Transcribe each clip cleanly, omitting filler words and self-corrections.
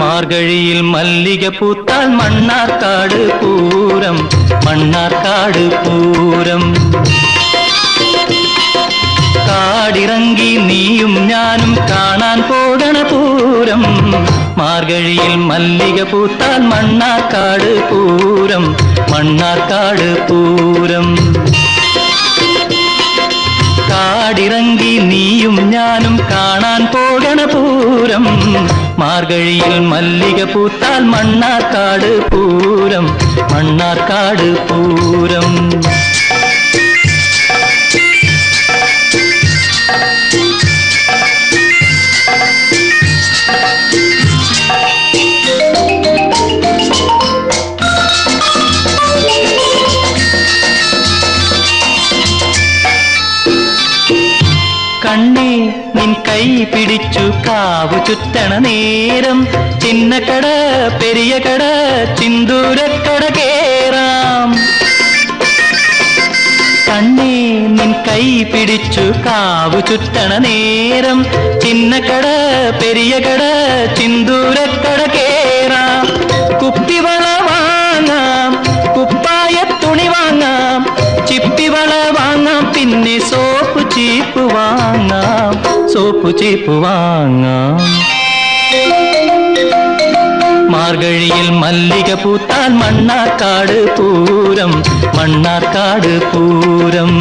മാർഗഴിയിൽ മല്ലിക പൂത്താൽ മണ്ണാർക്കാട് പൂരം, മണ്ണാർക്കാട് പൂരം. കാടിറങ്ങി നീയും ഞാനും കാണാൻ പോകണ പൂരം. മാർഗഴിയിൽ മല്ലിക പൂത്താൽ മണ്ണാർക്കാട് പൂരം, മണ്ണാർക്കാട് പൂരം. കാടിറങ്ങി നീയും ഞാനും കാണാൻ പോകണ പൂരം. മാർഗഴിയിൽ മല്ലിക പൂത്താൽ മണ്ണാർക്കാട് പൂരം, മണ്ണാർക്കാട് പൂരം. കണ്ണേ നിൻ കൈ പിടിച്ചു കാവു ചുറ്റണ നേരം, ചിന്നക്കട പെരിയ കട ചിന്തൂരക്കട കേറാം. കണ്ണേ നിൻ കൈ പിടിച്ചു കാവു ചുറ്റണ നേരം, ചിന്നക്കട പെരിയ കട ചിന്തൂരക്കട കേറാം. കുപ്പിവള വാങ്ങാം, കുപ്പായ തുണി വാങ്ങാം, ചിപ്പിവള വാങ്ങാം, പിന്നെ സോപ്പ് ചീപ്പ് വാങ്ങാം, സോപ്പ് ചീപ്പ് വാങ്ങാം. മാർഗഴിയിൽ മല്ലിക പൂത്താൽ മണ്ണാർക്കാട് പൂരം, മണ്ണാർക്കാട് പൂരം.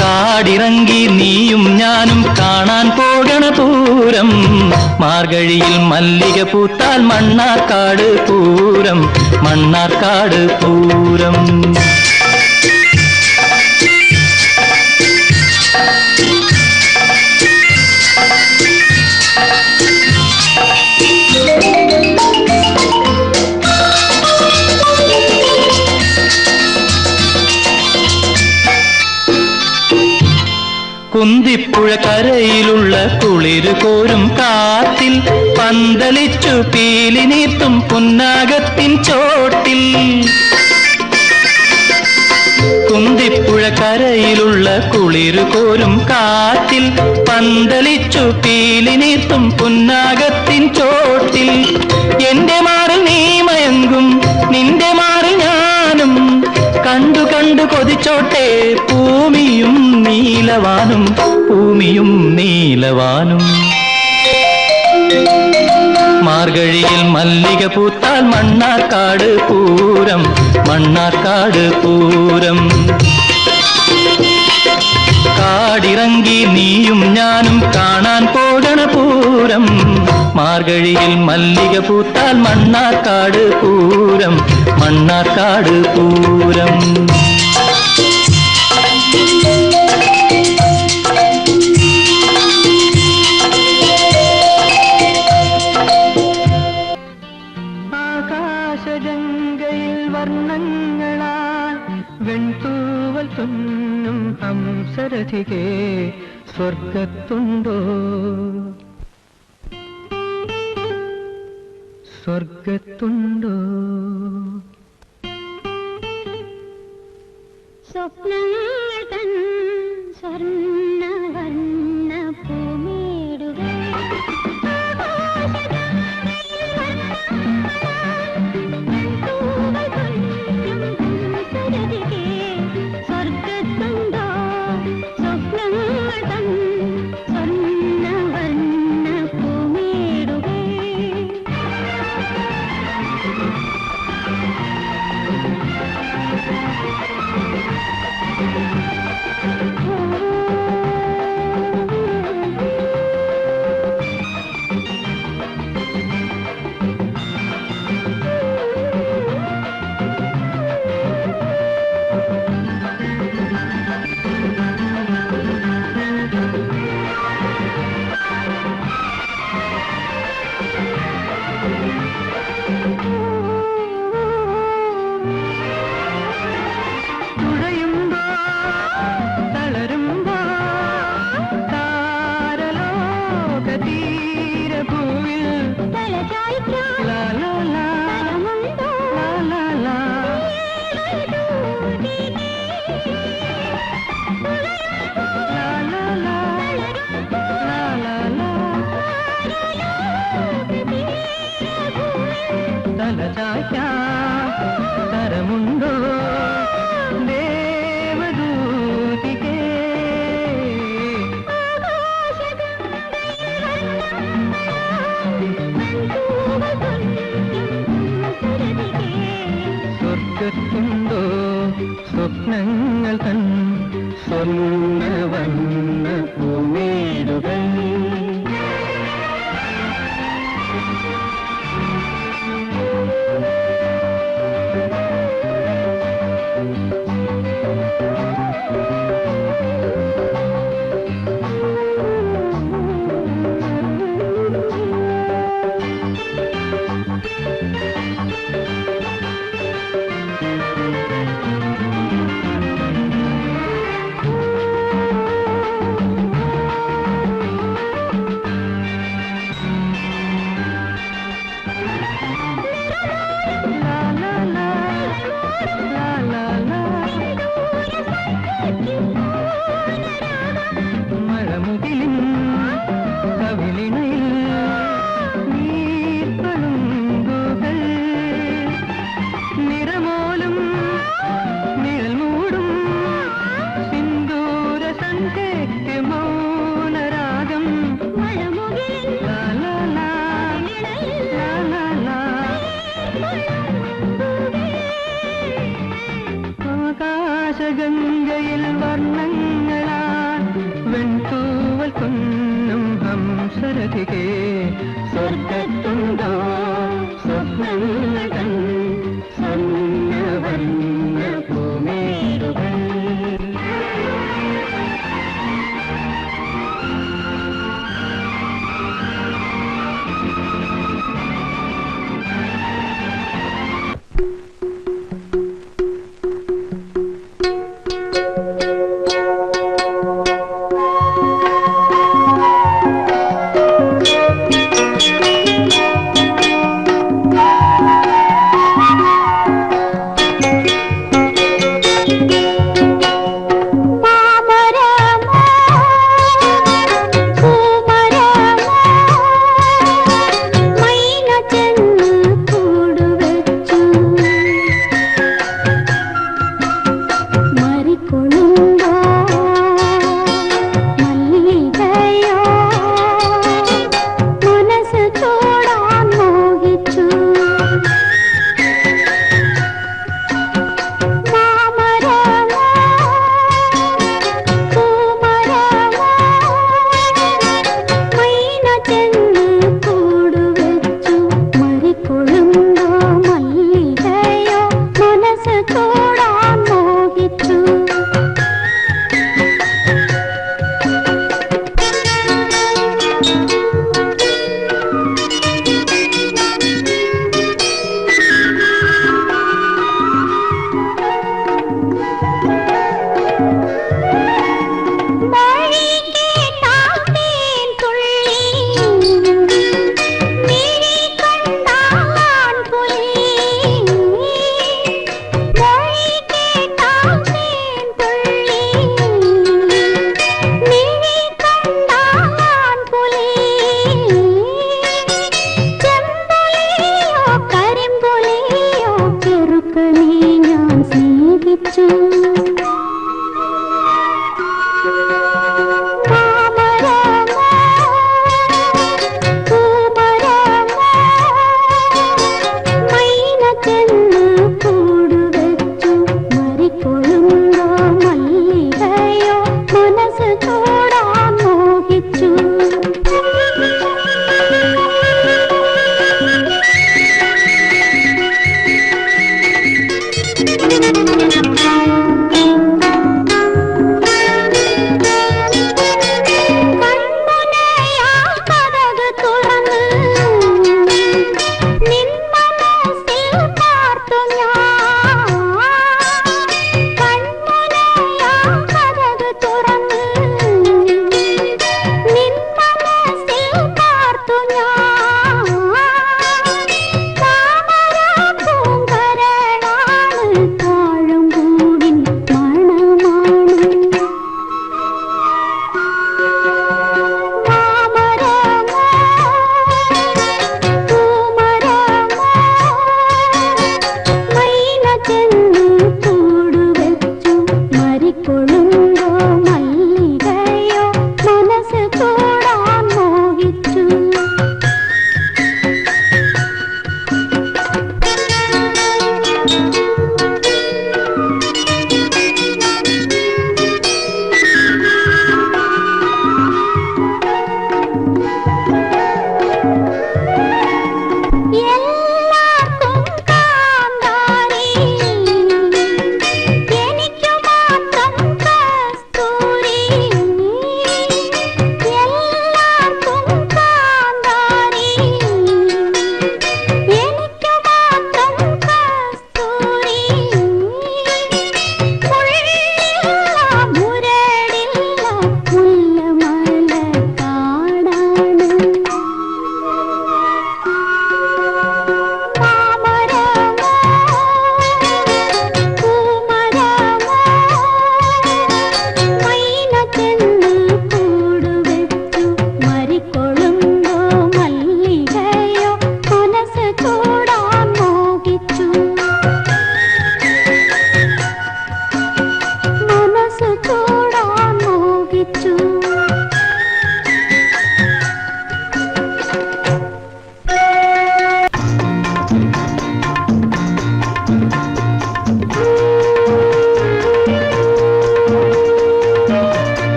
കാടിറങ്ങി നീയും ഞാനും കാണാൻ പോകണ പൂരം. മാർഗഴിയിൽ മല്ലിക പൂത്താൽ മണ്ണാർക്കാട് പൂരം, മണ്ണാർക്കാട് പൂരം. കുന്തിപ്പുഴ കരയിലുള്ള കുളിരു കോരും കാറ്റിൽ പന്തലിച്ചു പീലി നീർത്തും പുന്നാകത്തിൻ ചോട്ടിൽ. കുന്തിപ്പുഴ കരയിലുള്ള കുളിരു കോരും കാറ്റിൽ പന്തലിച്ചു പീലി നീർത്തും പുന്നാകത്തിൻ ചോട്ടിൽ. എന്റെ മാറിൽ നീ മയങ്ങും, നിന്റെ മാറിൽ ഞാനും കണ്ടു കണ്ടു കൊതിച്ചോട്ടെ ഭൂമിയും നീലവാനും, ഭൂമിയും നീലവാനും. മാർഗഴിയിൽ മല്ലിക പൂത്താൽ മണ്ണാർക്കാട് പൂരം, മണ്ണാർക്കാട് പൂരം. കാടിറങ്ങി നീയും ഞാനും കാണാൻ പോകണ പൂരം. മാർഗഴിയിൽ മല്ലിക പൂത്താൽ മണ്ണാർക്കാട് പൂരം, മണ്ണാർക്കാട് പൂരം. ആകാശഗംഗയിൽ വർണ്ണങ്ങളാൽ വെൺതൂവൽ തുന്നും ഹംസരഥികേ സ്വർഗത്തുണ്ടോ, സ്വർഗത്തുണ്ടോ. സ്വപ്നങ്ങൾ തൻ സ്വർണ്ണവർണ്ണ പൂമേടുകൾ സ്വർഗത്തുണ്ടോ, സ്വപ്നങ്ങൾ തൻ സ്വർണ്ണവർണ്ണ പൂമേടുകൾ. Oh സ്വർഗത്തുണ്ടോ സ്വപ്നങ്ങൾ തൻ സ്വർണ്ണവർണ്ണ പൂമേടുകൾ മഴമുകിലിൻ കവിളിണയിൽ നീർപ്പളുങ്കുകൾ നിറമോലും നിഴൽ മൂടും സിന്ദൂര സന്ധ്യയ്ക്ക് മൗനരാഗം ആകാശഗംഗയിൽ വർണ്ണങ്ങളാൽ വെൺതൂവൽ കൊന്നും ഹംസരഥികേ സ്വർഗത്തുണ്ടോ സ്വപ്നങ്ങൾ തൻ സ്വർണ്ണവർണ്ണ പൂമേടുകൾ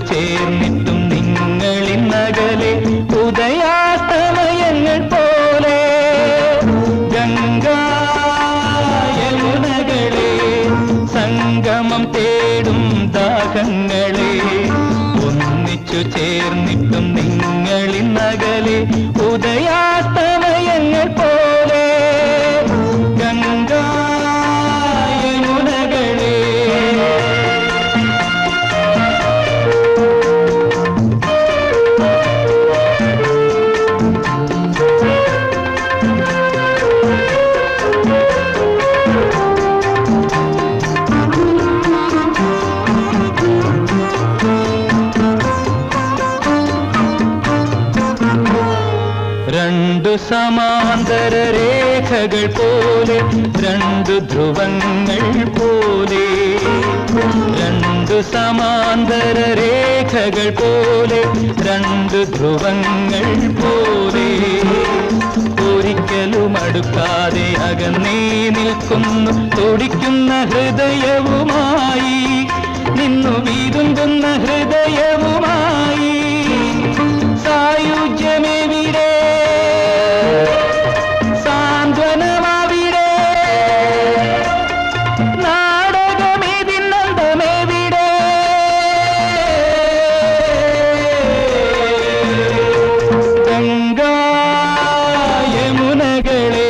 ചേർന്നിട്ടും നിങ്ങളിന്നകലെ ഉദയാസ്തമയങ്ങൾ പോലെ ഗംഗാ യമുനകളെ സംഗമം തേടും ദാഹങ്ങളെ ഒന്നിച്ചു ചേർന്നിട്ടും നിങ്ങളിന്നകലെ ഉദയാസ്തമയങ്ങൾ പോലെ ഗംഗാ യമുനകളെ. രണ്ടു സമാന്തര രേഖകൾ പോലെ രണ്ടു ധ്രുവങ്ങൾ പോലെ രണ്ടു സമാന്തര രേഖകൾ പോലെ രണ്ടു ധ്രുവങ്ങൾ പോലെ ഒരിക്കലും അടുക്കാതെ അകന്നേ നിൽക്കുന്നു തുടിക്കുന്ന ഹൃദയവുമായി നിന്നു വീതുമ്പുന്ന ഹൃദയവുമായി സായുജ്യമെവിടെ സാന്ത്വനമാവിടെ നാടകമേതിന്നന്തമെവിടെ ഗംഗാ യമുനകളെ.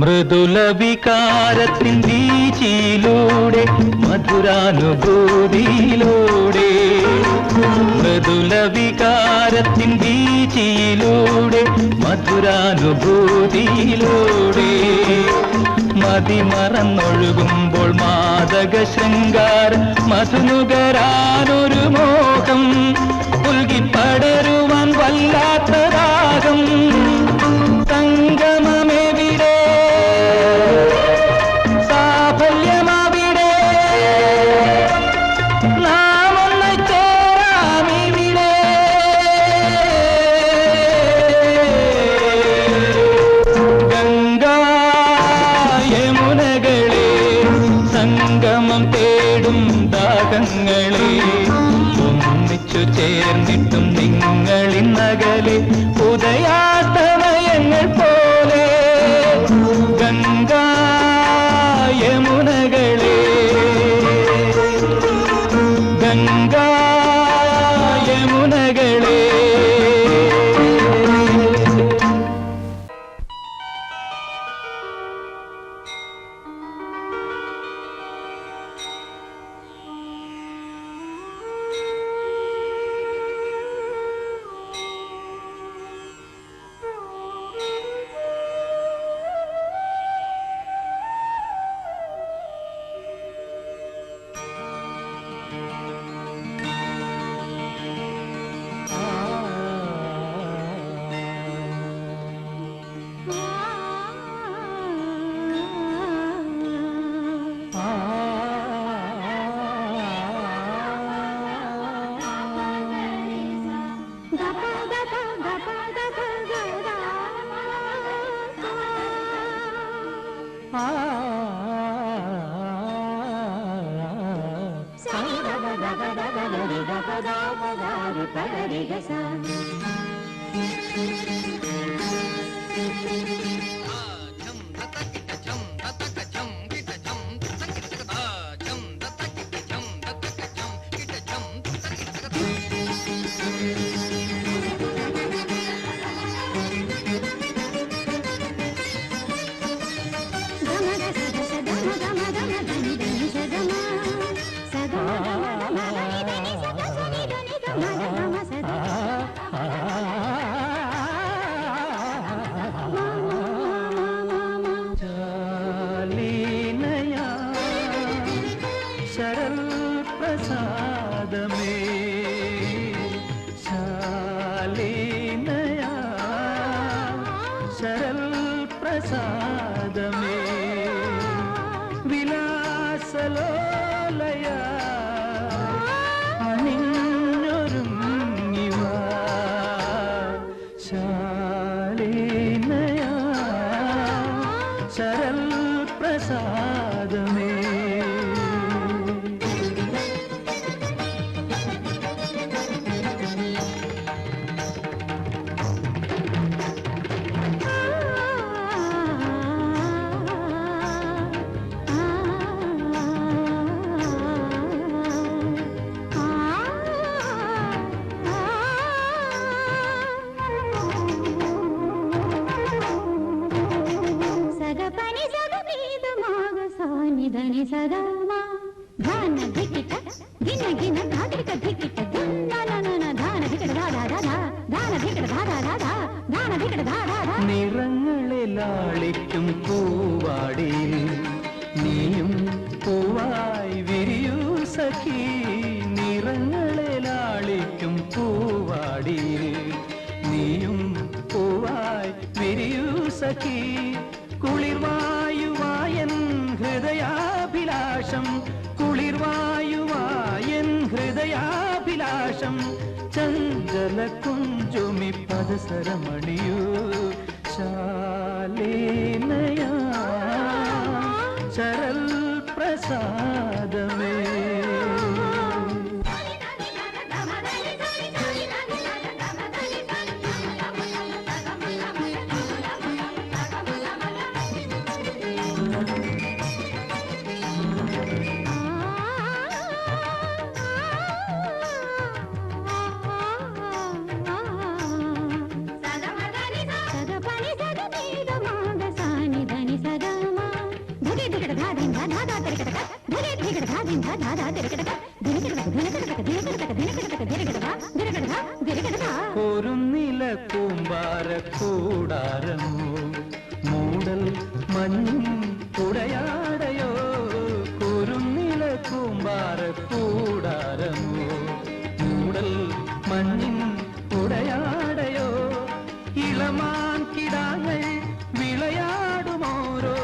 മൃദുല വികാരത്തിൻ വീചിയിലൂടെ മധുരാനുഭൂതിയിലൂടെ മൃദുല വികാരത്തിൻ വീചിയിലൂടെ മധുരാനുഭൂതിയിലൂടെ മതിമറന്നൊഴുകുമ്പോൾ മാദക ശൃംഗാര മധുനുകരാനൊരു മോഹം പുൽകിപ്പടരുവാൻ വല്ലാത്ത രാഗം സംഗമമെവിടെ സാഫല്യമാവിടെ നാമൊന്ന് ചേരാമിവിടെ ഗംഗാ യമുനകളെ സംഗമം തേടും ദാഹങ്ങളെ ഒന്നിച്ചു ചേർന്നിട്ടും നിങ്ങളിന്നകലെ ഉദയാസ്തമയങ്ങൾ പോലെ ഗംഗാ യമുനകളെ ഗംഗാ യമുനകളെ. शरल प्रसाद ಧಾನ ಧಿಕ್ಕಿಟ ಗಿನ ಗಿನ ಧಾತ್ರಿಕ ಧಿಕ್ಕಿಟ ಧನ ಧಾನ ಧಿಕಟ ಧಾದ ಧಾದ ധാന ധിക്കട ധാദ ധാദ ധാന ധിക്കട ധാദ ധാദ നിറങ്ങളെ ലാളിക്കും പൂവാടിയിൽ നീയും പൂവായി വിരിയൂ സഖി നിറങ്ങളെ ലാളിക്കും പൂവാടിയിൽ നീയും പൂവായി വിരിയൂ സഖി കുളിർവായുവായൻ ഹൃദയാഭിലാഷം കുളിർവായുവായൻ ഹൃദയാഭിലാഷം ചഞ്ചല കുഞ്ചുമി പദസരമണിയൂ ശാലീനയാ ചരൽ പ്രസാദമേ ഒരു നില കൂമ്പാര കൂടാരമോ മൂടൽ മഞ്ഞും കുടയാടയോ ഒരു നില കൂമ്പാര കൂടാരമോ മൂടൽ മഞ്ഞും കുടയാടയോ ഇളമാൻ കിടാങ്ങൾ വിളയാടുമോരോ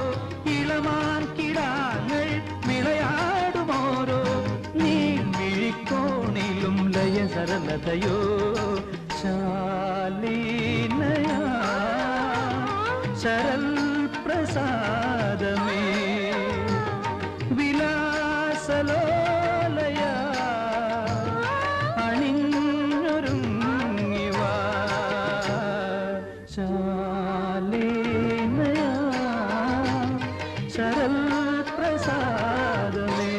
ഇളമാൻ കിടാങ്ങൾ വിളയാടുമോരോ നീ വിഴിക്കോണിലും ലയ സരളതയോ ശാലീനയാ ശരൽ പ്രസാദമേ വിലാസലോലയ അണിഞ്ഞൊരുങ്ങിവാ ശാലീനയാ ശരൽ പ്രസാദമേ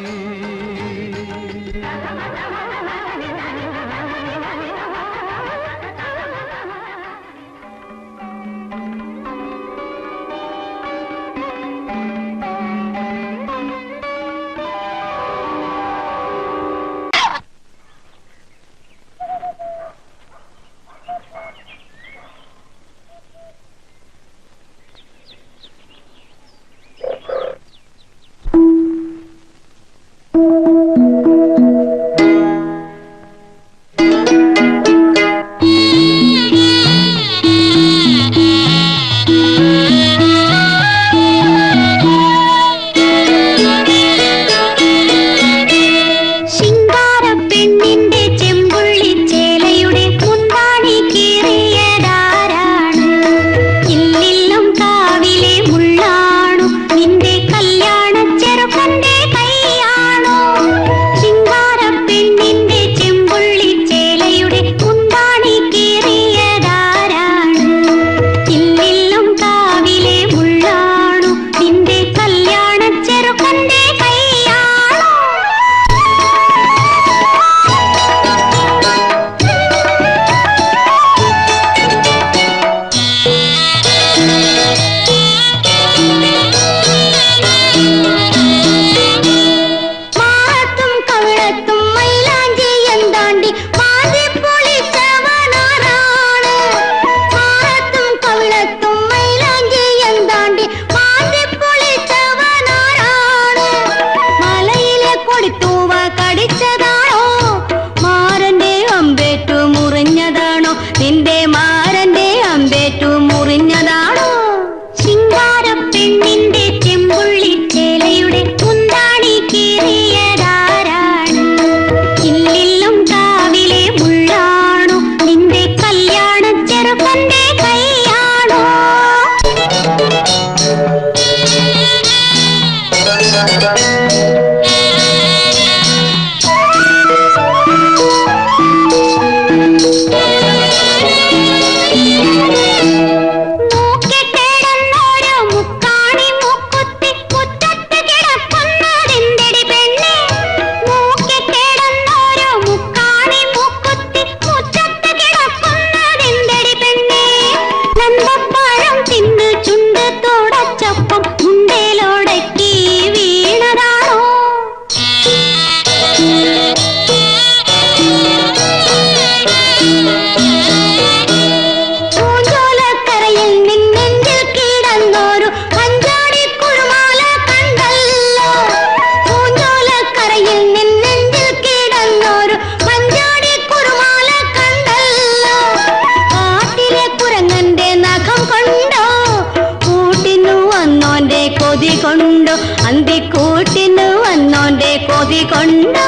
അന്തിക്കൂട്ടിനു വന്നോന്റെ കൊതി കൊണ്ടോ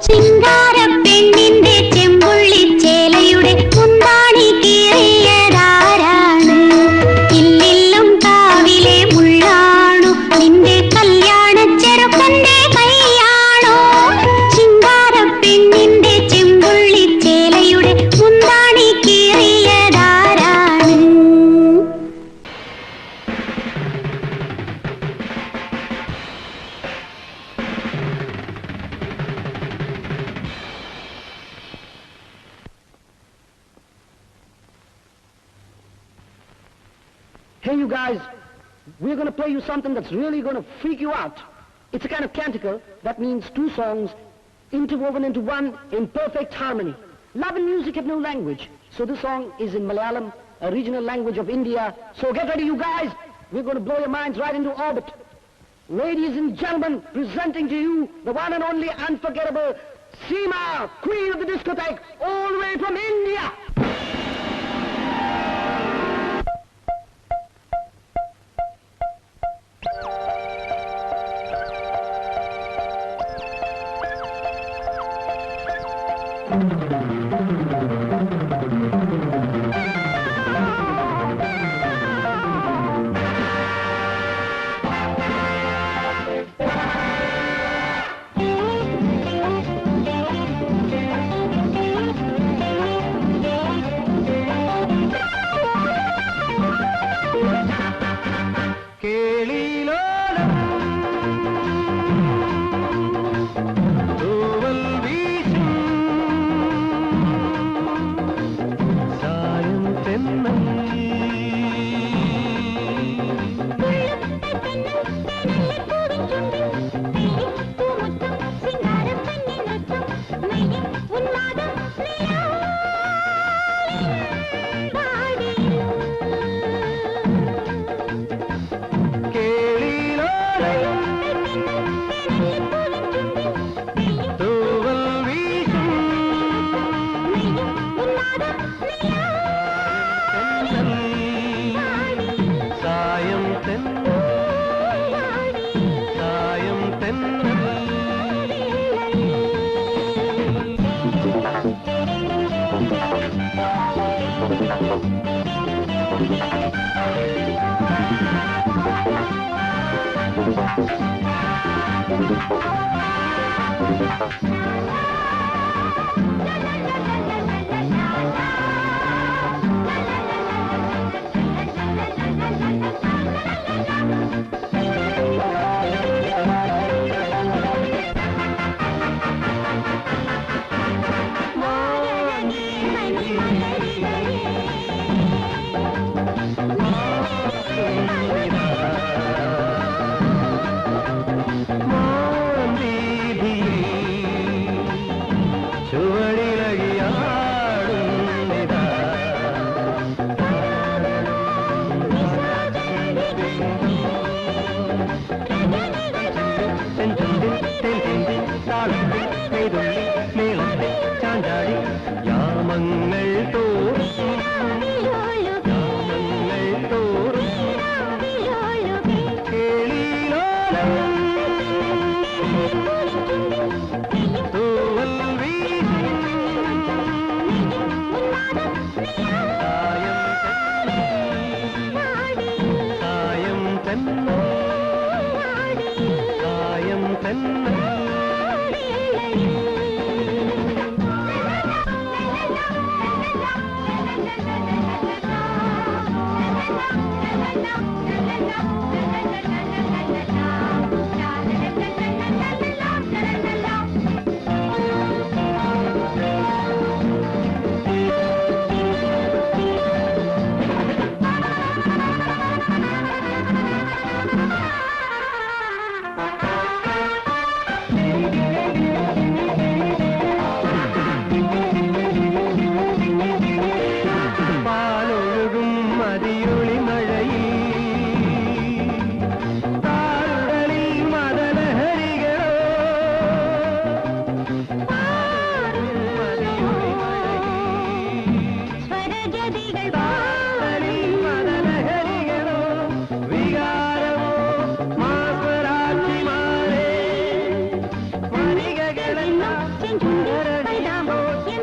ചിങ്കാര പെണ്ണിന്റെ ചെമ്പുള്ളി ചേലയുടെ മുന്താണി കീറിയതാരാണ് ഇല്ലില്ലും കാവിലെ മുള്ളാണു നിന്റെ കല്യാണ ചെറുക്കന്റെ കൈയാണോ ചിങ്കാര പെണ്ണിന്റെ ചെമ്പുള്ളി ചേലയുടെ മുന്താണി കീറിയതാരാണ് Hey, you guys, we're going to play you something that's really going to freak you out. It's a kind of canticle that means two songs interwoven into one in perfect harmony. Love and music have no language, so this song is in Malayalam, a regional language of India. So get ready, you guys. We're going to blow your minds right into orbit. Ladies and gentlemen, presenting to you the one and only unforgettable Seema, queen of the discotheque, all the way from India.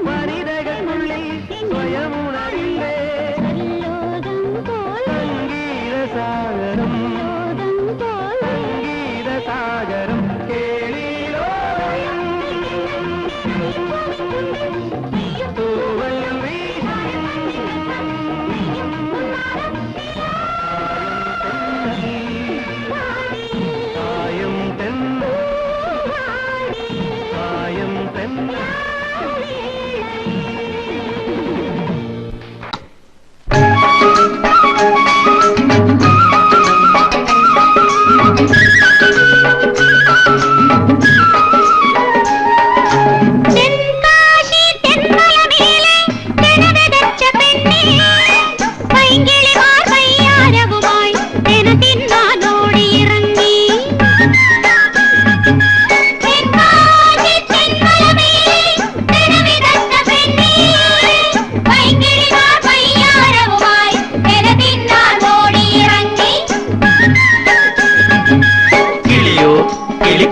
വനിതകൾക്കുള്ളിൽ സ്വയമുണരില്ലേ സംഗീതസാഗരം സംഗീതസാഗരം കേളിലോലയം തൂവലും ആയം തെന്നൽ ആയം തെന്നൽ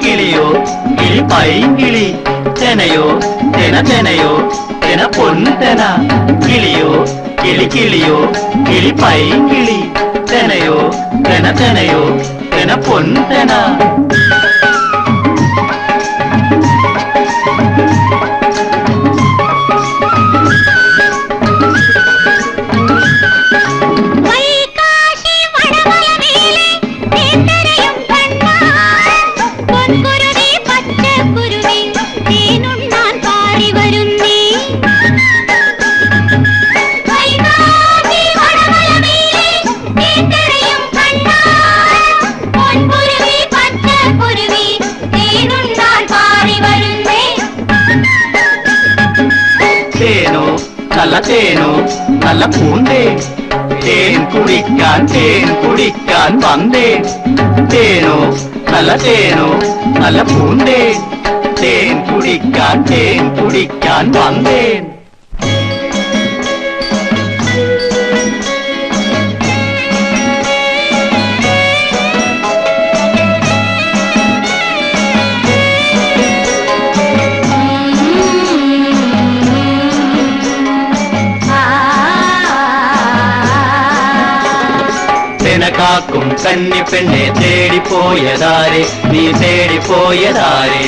കിളിയോ കിളി പൈങ്കിളി തെനയോ തെനയോ തെന പൊന്നു തെന കിളിയോ കിളിയോ കിളി പൈങ്കിളി തെനയോ തെനയോ തെന പൊന്നു തെന തേനോ നല്ല പൂന്തേ തേൻ കുടിക്കാൻ വന്നേ തേനോ നല്ല പൂന്തേ തേൻ കുടിക്കാൻ വന്നേ കാക്കും കന്നി പെണ്ണെ തേടിപ്പോയതാരെ നീ തേടിപ്പോയതാരെ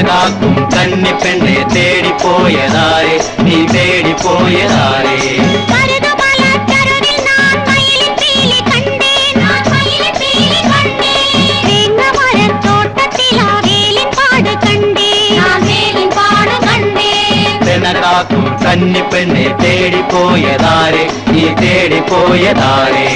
കാക്കും കന്നി പെണ്ണെ തേടിപ്പോയതാരെ നീ തേടിപ്പോയതാരെ കാക്കും കന്നി പെണ്ണെ തേടിപ്പോയതാരെ നീ തേടിപ്പോയതാരെ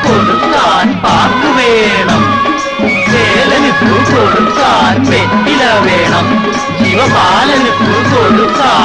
കൊടുക്കാൻ പാക്കു വേണം വേലന് പൂ കൊടുക്കാൻ വെറ്റില വേണം ശിവപാലന് പൂ കൊടുക്കാൻ